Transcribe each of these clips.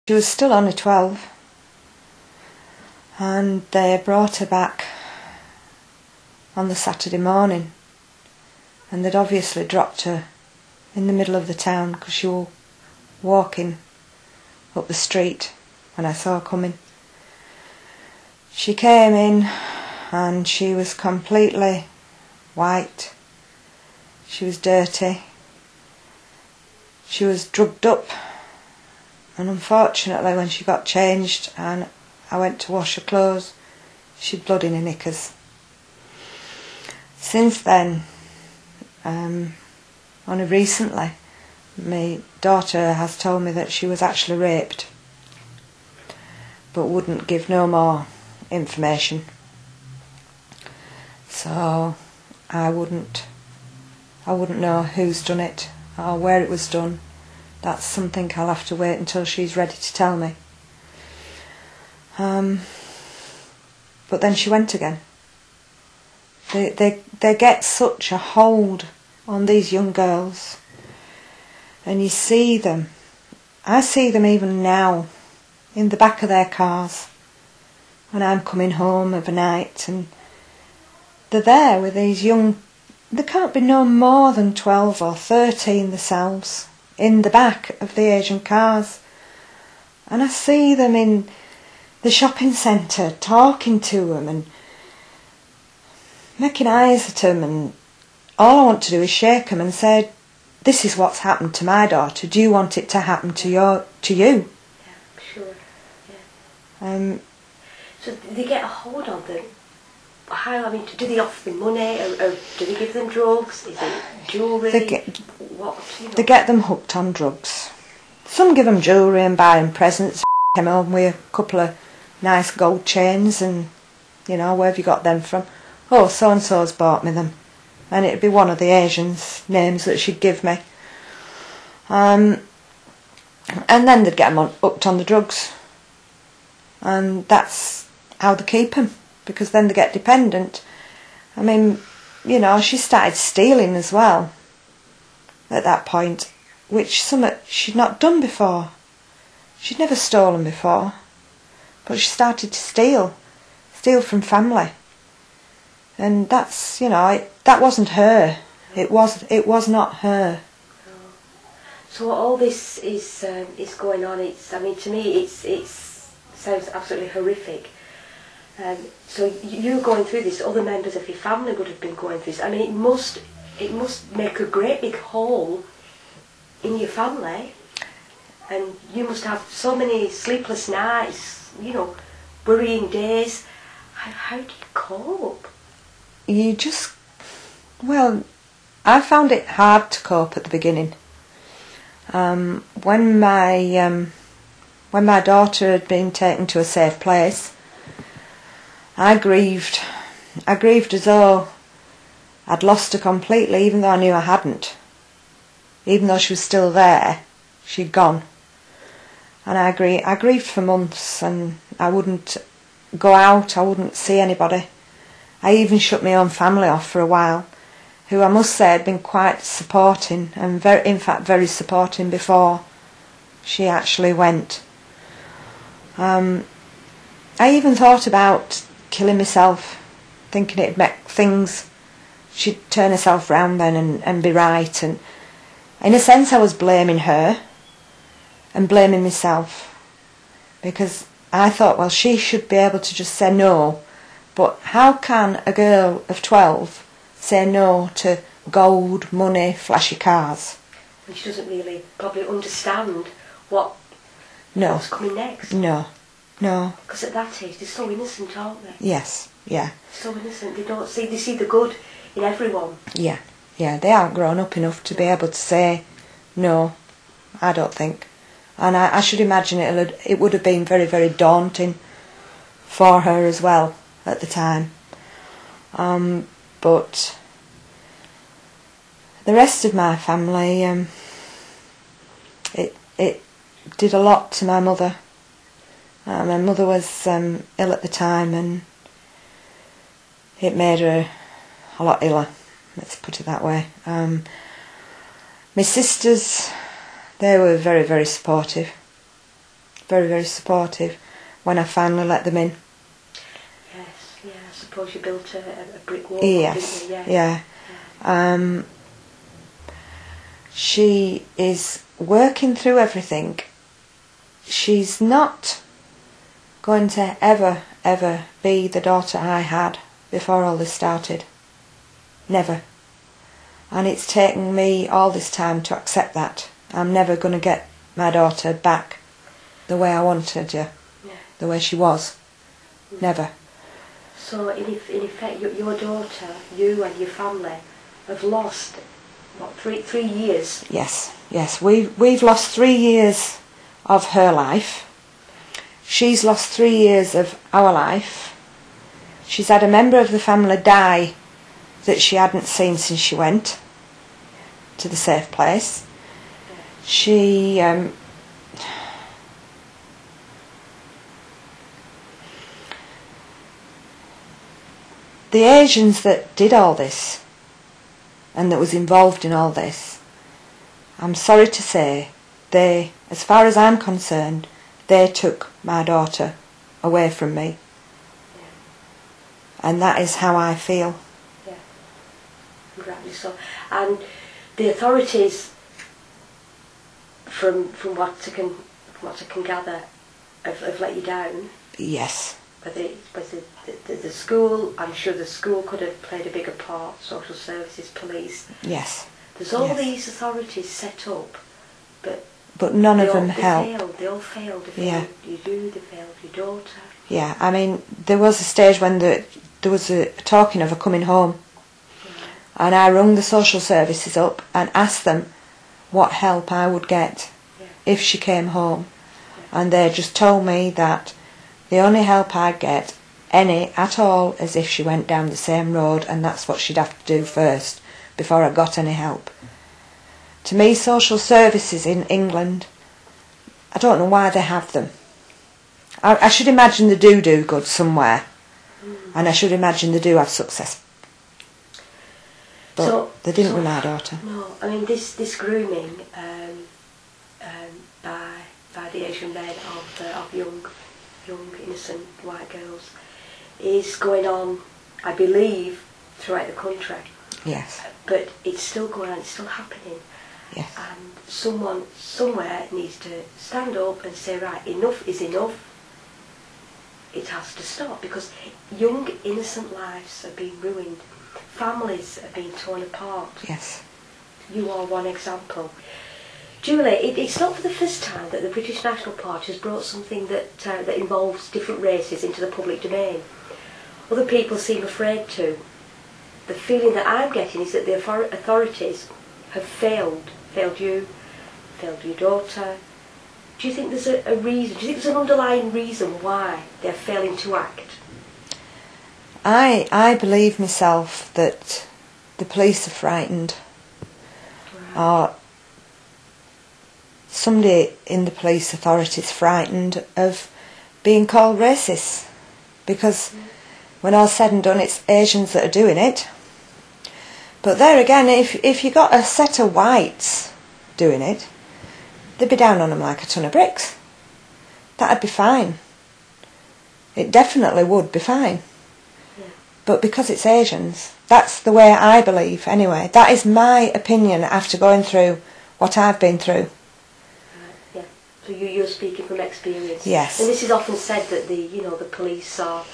She was still only 12, and they brought her back on the Saturday morning, and they'd obviously dropped her in the middle of the town because she was walking up the street when I saw her coming. She came in and she was completely white. She was dirty. She was drugged up, and unfortunately when she got changed and I went to wash her clothes, she'd blood in her knickers. Since then, only recently, my daughter has told me that she was actually raped, but wouldn't give no more information. So I wouldn't know who's done it or where it was done. That's something I'll have to wait until she's ready to tell me. But then she went again. They get such a hold on these young girls, and you see them. I see them even now in the back of their cars when I'm coming home of a night, and they're there with these young, they can't be no more than 12 or 13 themselves, in the back of the Asian cars. And I see them in the shopping centre talking to them and making eyes at them, and all I want to do is shake them and say, this is what's happened to my daughter, do you want it to happen to you? Yeah, sure. Yeah. So they get a hold of them. How? I mean, do they offer them money, or do they give them drugs? Is it jewellery? They get them hooked on drugs. Some give them jewellery and buy them presents. Came home with a couple of nice gold chains, and where have you got them from? Oh, so and so's bought me them, and it'd be one of the Asians' names that she'd give me. And then they'd get them hooked on the drugs, and that's how they keep them, because then they get dependent. I mean, she started stealing as well at that point, which she'd not done before. She'd never stolen before, but she started to steal from family, and that's that wasn't her. It was not her. So all this is going on. I mean, to me, it sounds absolutely horrific. So you're going through this. Other members of your family would have been going through this. I mean, it must make a great big hole in your family, and you must have so many sleepless nights. Worrying days. How do you cope? I found it hard to cope at the beginning. When my daughter had been taken to a safe place, I grieved as though I'd lost her completely, even though I knew I hadn't. Even though she was still there, she'd gone. And I grieved for months, and I wouldn't go out, I wouldn't see anybody. I even shut my own family off for a while, who I must say had been quite supporting, and very supporting before she actually went. I even thought about killing myself, thinking it'd make things, she'd turn herself round then and be right, and in a sense I was blaming her and blaming myself, because I thought, well, she should be able to just say no, but how can a girl of 12 say no to gold, money, flashy cars? And she doesn't really probably understand what's coming next. No. Because at that age, they're so innocent, aren't they? Yes, yeah. So innocent. They see the good in everyone. Yeah, they aren't grown up enough to be able to say no, I don't think. And I should imagine it would have been very, very daunting for her as well at the time. But the rest of my family, it did a lot to my mother. My mother was ill at the time, and it made her a lot iller, let's put it that way. My sisters, they were very, very supportive. very, very supportive when I finally let them in. Yes, yeah, I suppose you built a brick wall, Yes, didn't you? Yeah. yeah. She is working through everything. She's not going to ever, ever be the daughter I had before all this started. Never. And it's taken me all this time to accept that. I'm never going to get my daughter back the way I wanted her, the way she was. Never. So in effect, your daughter, you and your family have lost, what, 3 years? Yes, yes. We've lost 3 years of her life. She's lost 3 years of our life. She's had a member of the family die that she hadn't seen since she went to the safe place. She the Asians that did all this and that was involved in all this, I'm sorry to say, they, as far as I'm concerned, they took my daughter away from me. And that is how I feel. Yeah, rightly so. And the authorities, from what I can gather, have let you down. Yes. But the school, I'm sure the school could have played a bigger part. Social services, police. Yes. There's all yes. these authorities set up, but none of them helped. They all failed. They yeah. failed you, they failed your daughter. Yeah, I mean, there was a stage when there was a talking of her coming home, and I rung the social services up and asked them what help I would get if she came home, and they just told me that the only help I'd get, any at all, is if she went down the same road, and that's what she'd have to do first before I got any help. To me, social services in England, I don't know why they have them. I should imagine they do good somewhere, and I should imagine they do have success. But so, they didn't with my daughter. No, I mean this grooming by the Asian men of young innocent white girls is going on, I believe, throughout the country. Yes. But it's still going on, it's still happening. Yes. And someone somewhere needs to stand up and say, right, enough is enough. It has to stop, because young innocent lives are being ruined. Families are being torn apart. Yes. You are one example. Julie, it's not for the first time that the British National Party has brought something that involves different races into the public domain. Other people seem afraid to. The feeling that I'm getting is that the authorities have failed you, failed your daughter. Do you think there's a reason? Do you think there's an underlying reason why they're failing to act? I believe myself that the police are frightened. Or somebody in the police authorities frightened of being called racist, because when all's said and done, it's Asians that are doing it. But there again, if you got a set of whites doing it, they'd be down on them like a ton of bricks. That'd be fine. It definitely would be fine. Yeah. But because it's Asians, that's the way I believe anyway. That is my opinion after going through what I've been through. Yeah. So you're speaking from experience. Yes. And this is often said that the police are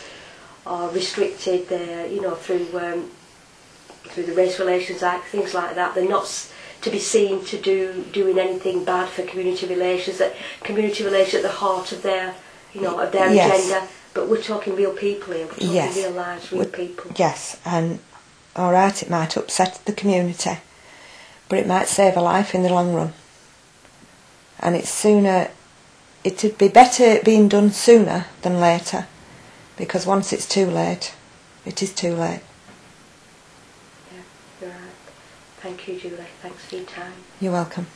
restricted through the Race Relations Act, things like that. They're not to be seen to doing anything bad for community relations. That community relations at the heart of their agenda. But we're talking real people here. We're talking real lives, real people. Yes, and all right, it might upset the community, but it might save a life in the long run. And it'd be better being done sooner than later, because once it's too late, it is too late. Yeah, you're right. Thank you, Julie. Thanks for your time. You're welcome.